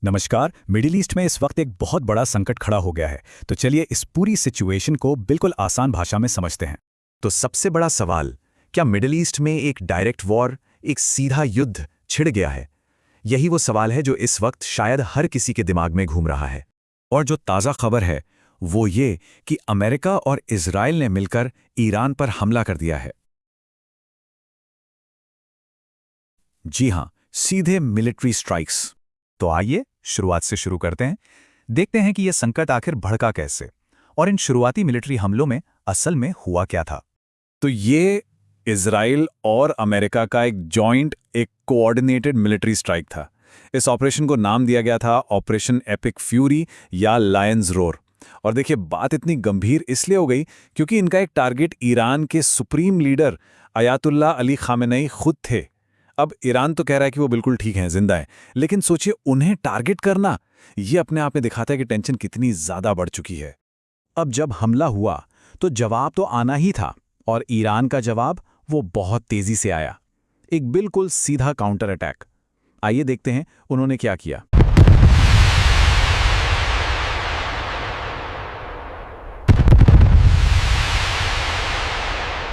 नमस्कार। Middle east में इस वक्त एक बहुत बड़ा संकट खड़ा हो गया है, तो चलिए इस पूरी सिचुएशन को बिल्कुल आसान भाषा में समझते हैं। तो सबसे बड़ा सवाल, क्या मिडिल ईस्ट में एक डायरेक्ट वॉर, एक सीधा युद्ध छिड़ गया है? यही वो सवाल है जो इस वक्त शायद हर किसी के दिमाग में घूम रहा है। और जो ताज़ा खबर है वो ये कि अमेरिका और इजराइल ने मिलकर ईरान पर हमला कर दिया है। जी हां, सीधे मिलिट्री स्ट्राइक्स। तो आइए शुरुआत से शुरू करते हैं। देखते हैं कि यह संकट आखिर भड़का कैसे और इन शुरुआती मिलिट्री हमलों में असल में हुआ क्या था। तो ये इजराइल और अमेरिका का एक कोऑर्डिनेटेड मिलिट्री स्ट्राइक था। इस ऑपरेशन को नाम दिया गया था ऑपरेशन एपिक फ्यूरी या लायंस रोर। और देखिए, बात इतनी गंभीर इसलिए हो गई क्योंकि इनका एक टारगेट ईरान के supreme leader Ayatollah Ali Khamenei खुद थे। अब ईरान तो कह रहा है कि वो बिल्कुल ठीक हैं, जिंदा हैं, लेकिन सोचिए उन्हें टारगेट करना, ये अपने आप में दिखाता है कि टेंशन कितनी ज्यादा बढ़ चुकी है। अब जब हमला हुआ तो जवाब तो आना ही था, और ईरान का जवाब वो बहुत तेजी से आया। एक बिल्कुल सीधा काउंटर अटैक। आइए देखते हैं उन्होंने क्या किया।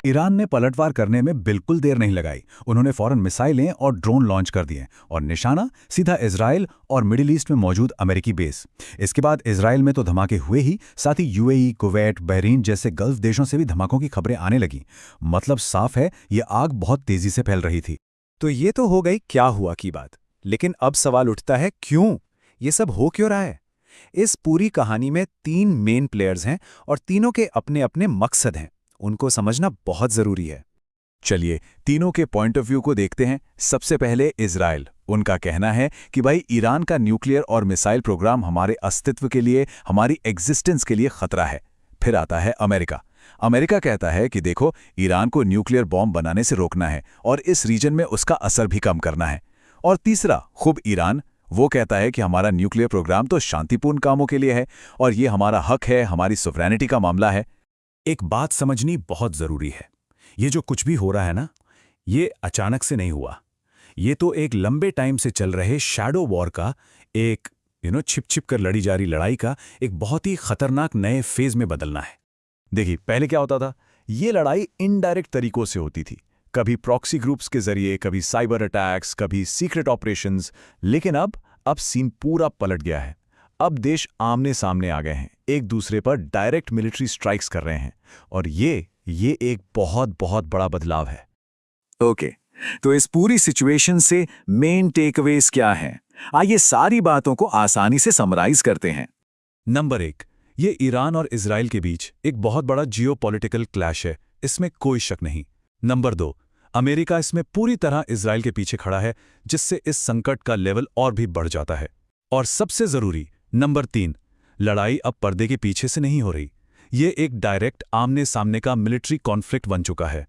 ईरान ने पलटवार करने में बिल्कुल देर नहीं लगाई। उन्होंने फौरन मिसाइलें और ड्रोन लॉन्च कर दिए और निशाना सीधा इजराइल और मिडिल ईस्ट में मौजूद अमेरिकी बेस। इसके बाद इजराइल में तो धमाके हुए ही, साथ ही यूएई, कुवैत, बहरीन जैसे गल्फ देशों से भी धमाकों की खबरें आने लगीं। मतलब साफ है, ये आग बहुत तेजी से फैल रही थी। तो ये तो हो गई क्या हुआ की बात, लेकिन अब सवाल उठता है क्यों? ये सब हो क्यों रहा है? इस पूरी कहानी में 3 मेन प्लेयर्स हैं और तीनों के अपने अपने मकसद हैं। उनको समझना बहुत जरूरी है। चलिए तीनों के पॉइंट ऑफ व्यू को देखते हैं। सबसे पहले इजराइल। उनका कहना है कि भाई, ईरान का न्यूक्लियर और मिसाइल प्रोग्राम हमारे अस्तित्व के लिए, हमारी एग्जिस्टेंस के लिए खतरा है। फिर आता है अमेरिका। अमेरिका कहता है कि देखो, ईरान को न्यूक्लियर बॉम्ब बनाने से रोकना है और इस रीजन में उसका असर भी कम करना है। और तीसरा खूब ईरान, वो कहता है कि हमारा न्यूक्लियर प्रोग्राम तो शांतिपूर्ण कामों के लिए है और ये हमारा हक है, हमारी सॉवरेनिटी का मामला है। एक बात समझनी बहुत जरूरी है, ये जो कुछ भी हो रहा है ना, ये अचानक से नहीं हुआ। ये तो एक लंबे टाइम से चल रहे शैडो वॉर का, एक छिप छिप कर लड़ी जा रही लड़ाई का एक बहुत ही खतरनाक नए फेज में बदलना है। देखिए, पहले क्या होता था, ये लड़ाई इनडायरेक्ट तरीकों से होती थी, कभी प्रॉक्सी ग्रुप्स के जरिए, कभी साइबर अटैक्स, कभी सीक्रेट ऑपरेशंस। लेकिन अब सीन पूरा पलट गया है। अब देश आमने सामने आ गए हैं, एक दूसरे पर डायरेक्ट मिलिट्री स्ट्राइक्स कर रहे हैं, और ये एक बहुत बहुत बड़ा बदलाव है। ओके, तो इस पूरी सिचुएशन से मेन टेकअवेज क्या हैं? आइए सारी बातों को आसानी से समराइज करते हैं। नंबर 1, ये ईरान और इजराइल के बीच एक बहुत बड़ा जियोपॉलिटिकल क्लैश है, इसमें कोई शक नहीं। नंबर 2, अमेरिका इसमें पूरी तरह इजराइल के पीछे खड़ा है, जिससे इस संकट का लेवल और भी बढ़ जाता है। और सबसे जरूरी नंबर 3, लड़ाई अब पर्दे के पीछे से नहीं हो रही, ये एक डायरेक्ट आमने सामने का मिलिट्री कॉन्फ्लिक्ट बन चुका है।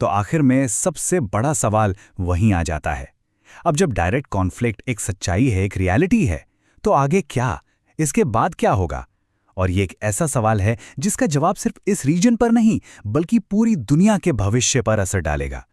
तो आखिर में सबसे बड़ा सवाल वहीं आ जाता है। अब जब डायरेक्ट कॉन्फ्लिक्ट एक सच्चाई है, एक रियलिटी है, तो आगे क्या? इसके बाद क्या होगा? और ये एक ऐसा सवाल है जिसका जवाब सिर्फ इस रीजन पर नहीं, बल्कि पूरी दुनिया के भविष्य पर असर डालेगा।